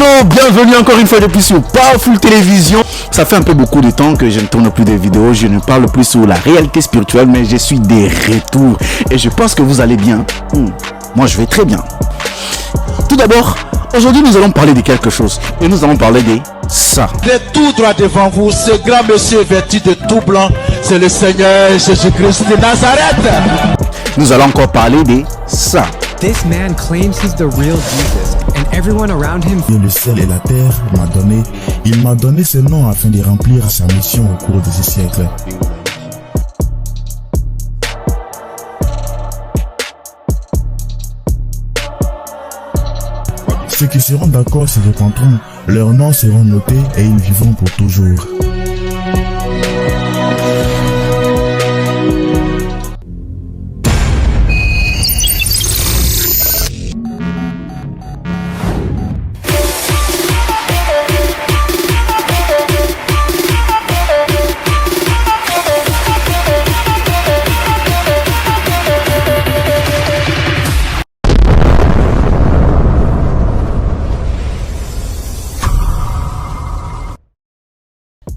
Hello, bienvenue encore une fois de plus sur Powerful Télévision. Ça fait un peu beaucoup de temps que je ne tourne plus de vidéos, je ne parle plus sur la réalité spirituelle, mais je suis de retour et je pense que vous allez bien. Moi je vais très bien. Tout d'abord, aujourd'hui nous allons parler de quelque chose et nous allons parler de ça. De tout droit devant vous, ce grand monsieur vêtu de tout blanc, c'est le Seigneur Jésus-Christ de Nazareth. Nous allons encore parler de ça. This man claims he's the real Jesus, and everyone around him. Le ciel et la terre il m'a donné ce nom afin de remplir sa mission au cours de ce siècle. Ceux qui seront d'accord se repentront, leurs noms seront notés et ils vivront pour toujours.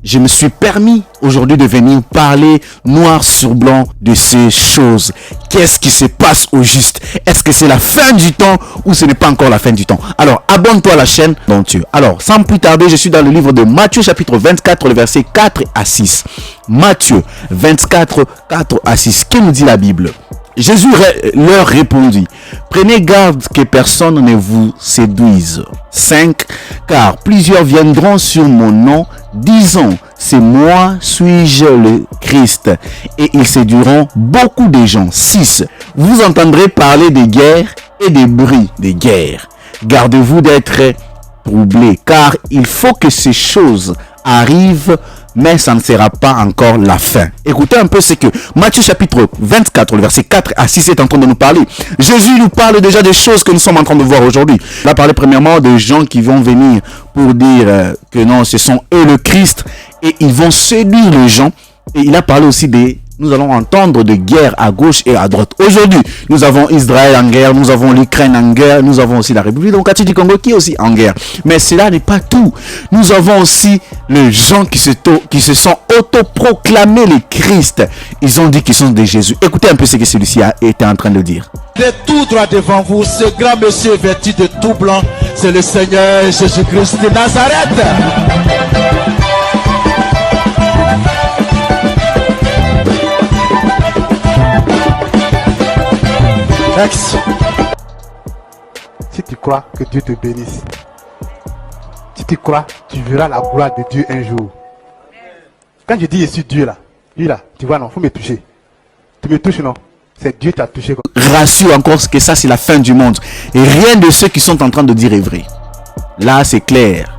Je me suis permis aujourd'hui de venir parler noir sur blanc de ces choses. Qu'est-ce qui se passe au juste? Est-ce que c'est la fin du temps ou ce n'est pas encore la fin du temps? Alors, abonne-toi à la chaîne, mon Dieu. Alors, sans plus tarder, je suis dans le livre de Matthieu chapitre 24, le verset 4 à 6. Matthieu 24, 4 à 6. Que nous dit la Bible? Jésus leur répondit, prenez garde que personne ne vous séduise. 5. Car plusieurs viendront sur mon nom, disant, c'est moi, suis-je le Christ? Et ils séduiront beaucoup de gens. 6. Vous entendrez parler des guerres et des bruits des guerres. Gardez-vous d'être troublés, car il faut que ces choses arrivent, mais ça ne sera pas encore la fin. Écoutez un peu ce que Matthieu chapitre 24, le verset 4 à 6 est en train de nous parler. Jésus nous parle déjà des choses que nous sommes en train de voir aujourd'hui. Il a parlé premièrement des gens qui vont venir pour dire que non, ce sont eux le Christ et ils vont séduire les gens. Et il a parlé aussi des... Nous allons entendre de guerre à gauche et à droite. Aujourd'hui, nous avons Israël en guerre, nous avons l'Ukraine en guerre, nous avons aussi la République démocratique du Congo qui est aussi en guerre. Mais cela n'est pas tout. Nous avons aussi les gens qui se sont autoproclamés les Christ. Ils ont dit qu'ils sont des Jésus. Écoutez un peu ce que celui-ci était en train de dire. De tout droit devant vous, ce grand monsieur vêtu de tout blanc, c'est le Seigneur Jésus-Christ de Nazareth. Ex. Si tu crois que Dieu te bénisse, si tu crois, tu verras la gloire de Dieu un jour. Quand je dis je suis Dieu là, lui là, tu vois non, faut me toucher. Tu me touches non, c'est Dieu qui t'a touché. Rassure encore que ça c'est la fin du monde. Et rien de ceux qui sont en train de dire est vrai. Là c'est clair.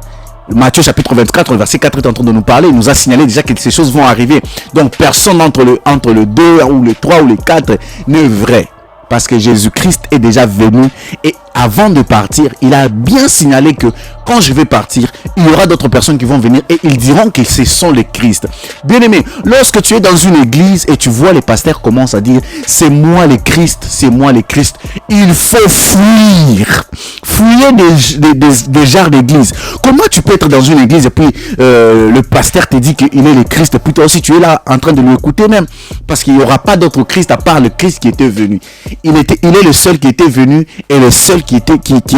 Matthieu chapitre 24, le verset 4 est en train de nous parler. Il nous a signalé déjà que ces choses vont arriver. Donc personne entre le 2 ou le 3 ou le 4 n'est vrai. Parce que Jésus-Christ est déjà venu et avant de partir, il a bien signalé que quand je vais partir, il y aura d'autres personnes qui vont venir et ils diront que ce sont les Christ. Bien aimé, lorsque tu es dans une église et tu vois les pasteurs commencent à dire c'est moi les Christ, c'est moi les Christ, il faut fuir. Fuir des genres d'église. Comment tu peux être dans une église et puis le pasteur te dit qu'il est le Christ, puis toi aussi tu es là en train de l'écouter même, parce qu'il n'y aura pas d'autre Christ à part le Christ qui était venu. Il est le seul qui était venu et le seul qui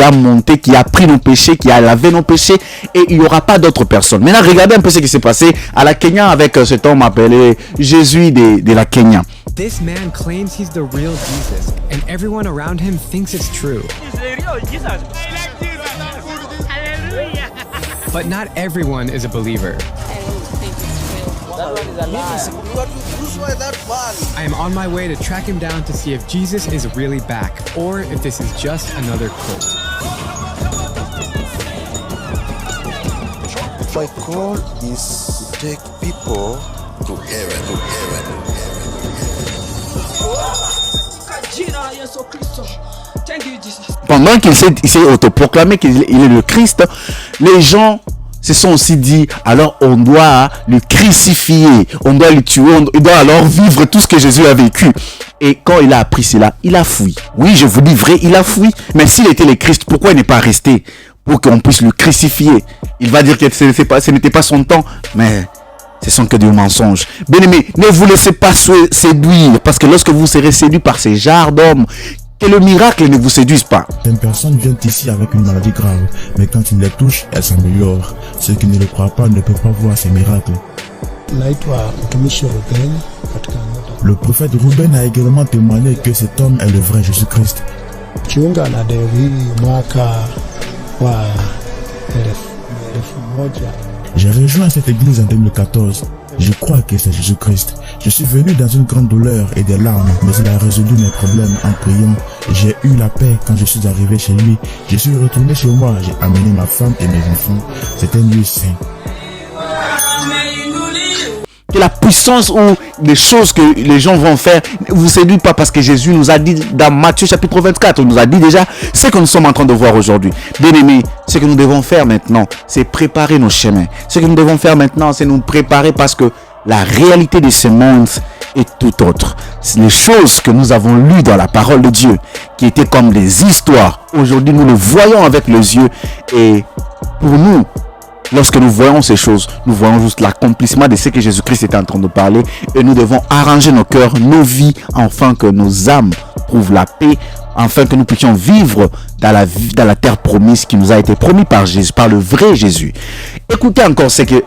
a monté, qui a pris nos péchés, qui a lavé nos péchés, et il n'y aura pas d'autres personnes. Maintenant, regardez un peu ce qui s'est passé à la Kenya avec cet homme appelé Jésus de la Kenya. This man claims he's the real Jesus, and everyone around him thinks it's true. But not everyone is a believer. I am on my way to track him down to see if Jesus is really back or if this is just another cult. My call is to take people to heaven. Pendant qu'il s'est autoproclamé qu'il est le Christ, les gens se sont aussi dit, alors on doit le crucifier, on doit le tuer, il doit alors vivre tout ce que Jésus a vécu. Et quand il a appris cela, il a fui. Oui, je vous dis vrai, il a fui. Mais s'il était le Christ, pourquoi il n'est pas resté? pour qu'on puisse le crucifier. Il va dire que ce n'était pas son temps, mais ce sont que des mensonges. Bien-aimés, ne vous laissez pas séduire, parce que lorsque vous serez séduit par ces genres d'hommes, que le miracle ne vous séduise pas. Certaines personnes viennent ici avec une maladie grave, mais quand ils les touchent, elles s'améliorent. Ceux qui ne le croient pas ne peuvent pas voir ces miracles. Le prophète Ruben a également témoigné que cet homme est le vrai Jésus-Christ. J'ai rejoint cette église en 2014. Je crois que c'est Jésus-Christ. Je suis venu dans une grande douleur et des larmes, mais il a résolu mes problèmes en priant. J'ai eu la paix quand je suis arrivé chez lui. Je suis retourné chez moi, j'ai amené ma femme et mes enfants. C'est un lieu saint. Que la puissance ou les choses que les gens vont faire ne vous séduit pas, parce que Jésus nous a dit dans Matthieu chapitre 24, il nous a dit déjà ce que nous sommes en train de voir aujourd'hui. Bien aimés, ce que nous devons faire maintenant, c'est préparer nos chemins. Ce que nous devons faire maintenant, c'est nous préparer, parce que la réalité de ce monde est tout autre. Les choses que nous avons lues dans la parole de Dieu, qui étaient comme des histoires, aujourd'hui nous le voyons avec les yeux, et pour nous, lorsque nous voyons ces choses, nous voyons juste l'accomplissement de ce que Jésus-Christ était en train de parler, et nous devons arranger nos cœurs, nos vies, afin que nos âmes trouvent la paix, afin que nous puissions vivre dans la terre promise qui nous a été promise par Jésus, par le vrai Jésus. Écoutez encore ce que